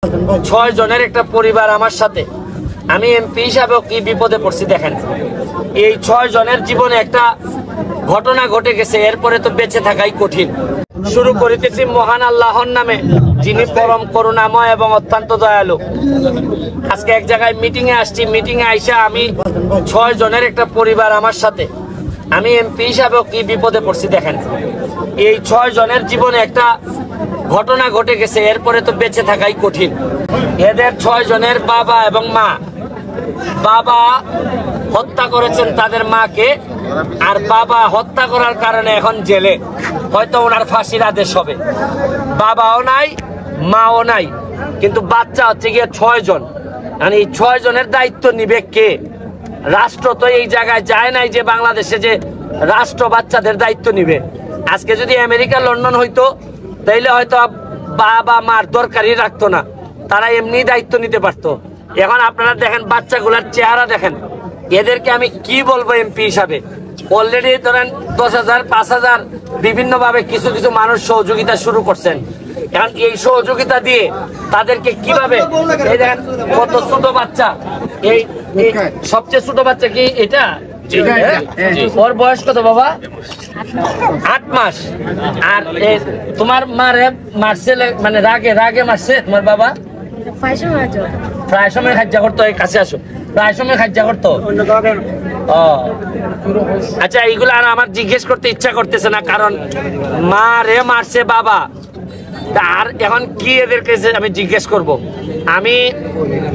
ছয় জনের একটা পরিবার আমার সাথে। আমি এমপি হিসাবেও কি বিপদে পড়ছি দেখেন। এই ছয় জনের জীবনে একটা ঘটনা ঘটে গেছে, এরপরে তো বেঁচে থাকাই কঠিন। শুরু করিতেছি মহান আল্লাহর নামে, যিনি পরম করুণাময় এবং অত্যন্ত দয়ালু। আজকে এক জায়গায় মিটিং এ আসছি, মিটিং এ আইসা আমি ছয় জনের একটা পরিবার আমার সাথে। আমি এমপি হিসাবেও কি বিপদে পড়ছি দেখেন। এই ছয় জনের জীবনে একটা ঘটনা ঘটে গেছে, এরপরে তো বেঁচে থাকাই কঠিন। এদের ছয় জনের বাবা এবং মা, বাবা হত্যা করেছেন তাদের মাকে, আর বাবা হত্যা করার কারণে এখন জেলে, হয়তো ওনার ফাঁসির আদেশ হবে। বাবাও নাই, মাও নাই, কিন্তু বাচ্চা হচ্ছে গিয়ে ছয় জন। মানে এই ছয় জনের দায়িত্ব নিবে কে? রাষ্ট্র তো এই জায়গায় যায় নাই যে বাংলাদেশে যে রাষ্ট্র বাচ্চাদের দায়িত্ব নিবে। আজকে যদি আমেরিকা লন্ডন হইতো তাইলে হয়তো বাবা মার দরকারই রাখতো না, তারা এমনি দায়িত্ব নিতে পারতো। এখন আপনারা দেখেন বাচ্চাগুলার চেহারা দেখেন, এদেরকে আমি কি বলবো এমপি হিসাবে? অলরেডি ধরেন 10,000 5,000 বিভিন্ন ভাবে কিছু কিছু মানুষ সহযোগিতা শুরু করছেন। এখন এই সহযোগিতা দিয়ে তাদেরকে কিভাবে, এই দেখেন কত ছোট বাচ্চা, এই সবচেয়ে ছোট বাচ্চা কি এটা? ওর বয়স কত বাবা? 8 মাস। আর তোমার মারে মারছে মানে রাগে রাগে মারছে তোমার বাবা? প্রায় সময় খাজ্জা করতো, এই কাছে আসো, প্রায় সময় খাজ্জা করতো। আচ্ছা, এইগুলো আর আমার জিজ্ঞেস করতে ইচ্ছা করতেছে না, কারণ মা রে মারছে বাবা। আর এখন কি এদের কাছে আমি জিজ্ঞেস করব? আমি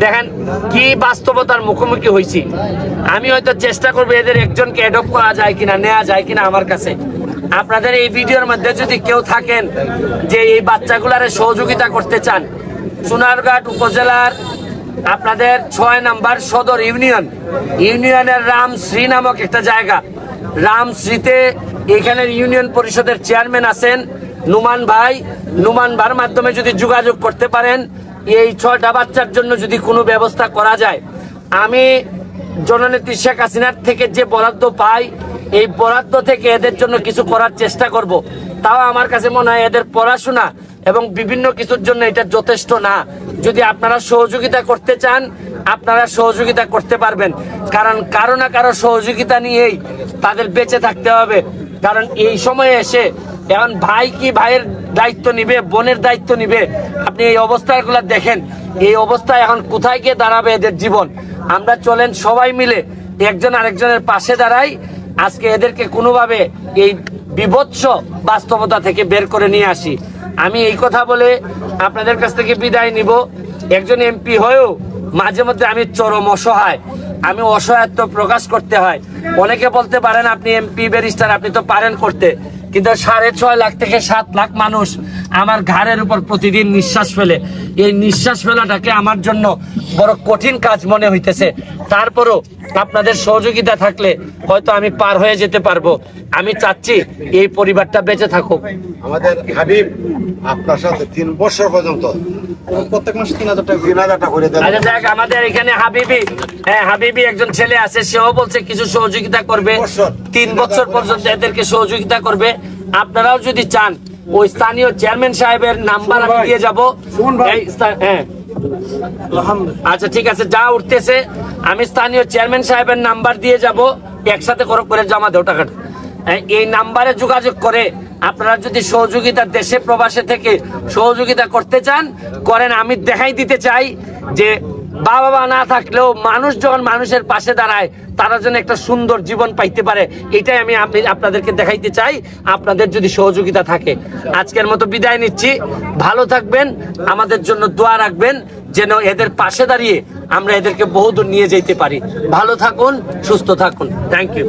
দেখেন কি বাস্তবতার মুখোমুখি হয়েছি। আমি হয়তো চেষ্টা করবো এদের একজনকে অ্যাডপ্ট করা যায় কিনা, নেওয়া যায় কিনা আমার কাছে। আপনাদের এই ভিডিওর মধ্যে যদি কেউ থাকেন যে এই বাচ্চাগুলারে সহযোগিতা করতে চান, সোনারঘাট উপজেলার আপনাদের 6 নম্বর সদর ইউনিয়নের রামশ্রী নামক একটা জায়গা, রামশ্রীতে এখানের ইউনিয়ন পরিষদের চেয়ারম্যান আছেন নুমান ভাই। নুমান ভাইয়ের মাধ্যমে যদি যোগাযোগ করতে পারেন, এই 6টা বাচ্চার জন্য যদি কোনো ব্যবস্থা করা যায়, আমি জননেত্রী শেখ হাসিনার থেকে যে বরাদ্দ পাই, এই বরাদ্দ থেকে এদের জন্য কিছু করার চেষ্টা করব। তাও আমার কাছে মনে হয় এদের পড়াশোনা এবং বিভিন্ন কিছুর জন্য এটা যথেষ্ট না। যদি আপনারা সহযোগিতা করতে চান, আপনারা সহযোগিতা করতে পারবেন, কারণ কারো না কারো সহযোগিতা নিয়েই তাদের বেঁচে থাকতে হবে। কারণ এই সময়ে এসে এখন ভাই কি ভাইয়ের দায়িত্ব নিবে, বোনের দায়িত্ব নিবে? আপনি এই অবস্থাগুলো দেখেন, এই অবস্থায় এখন কোথায় গিয়ে দাঁড়াবে এদের জীবন? আমরা চলেন সবাই মিলে একজন আরেকজনের পাশে দাঁড়াই, আজকে এদেরকে কোনোভাবে এই বিভৎস বাস্তবতা থেকে বের করে নিয়ে আসি। আমি এই কথা বলে আপনাদের কাছ থেকে বিদায় নিব। একজন এমপি হয়েও মাঝে মধ্যে আমি চরম অসহায়, আমি অসহায়ত্ব প্রকাশ করতে হয়। অনেকে বলতে পারেন আপনি এমপি ব্যারিস্টার, আপনি তো পারেন করতে, কিন্তু 6.5 লাখ থেকে 7 লাখ মানুষ আমার ঘাড়ের উপর প্রতিদিন নিঃশ্বাস ফেলে। এই নিঃশ্বাস ফেলাটাকে আমার জন্য বড় কঠিন কাজ মনে হইতেছে। তারপরও আপনাদের সহযোগিতা থাকলে হয়তো আমি পার হয়ে যেতে পারবো। আমি চাচ্ছি এই পরিবারটা বেঁচে থাকুক। আমাদের হাবিব আপনার সাথে 3 বছর পর্যন্ত প্রত্যেক মাসে 3,000 টাকা করে দেন। আচ্ছা দেখ, আমাদের এখানে হাবিবি একজন ছেলে আছে, সেও বলছে কিছু সহযোগিতা করবে, 3 বছর পর্যন্ত এদেরকে সহযোগিতা করবে। আপনারাও যদি চান, ওই স্থানীয় চেয়ারম্যান সাহেবের নাম্বার আমি দিয়ে যাবো। আচ্ছা ঠিক আছে, যা উঠতেছে আমি স্থানীয় চেয়ারম্যান সাহেবের নাম্বার দিয়ে যাব, একসাথে করে জমা দেও টাকাটা। এই নাম্বারে যোগাযোগ করে আপনারা যদি সহযোগিতা দেশে প্রবাসে থেকে সহযোগিতা করতে চান করেন। আমি দেখাই দিতে চাই যে বাবা না থাকলেও মানুষ যখন মানুষের পাশে দাঁড়ায়, তারা যেন একটা সুন্দর জীবন পাইতে পারে, এটাই আমি আপনাদেরকে দেখাইতে চাই, আপনাদের যদি সহযোগিতা থাকে। আজকের মতো বিদায় নিচ্ছি। ভালো থাকবেন, আমাদের জন্য দোয়া রাখবেন যেন এদের পাশে দাঁড়িয়ে আমরা এদেরকে বহুদূর নিয়ে যেতে পারি। ভালো থাকুন, সুস্থ থাকুন। Thank you.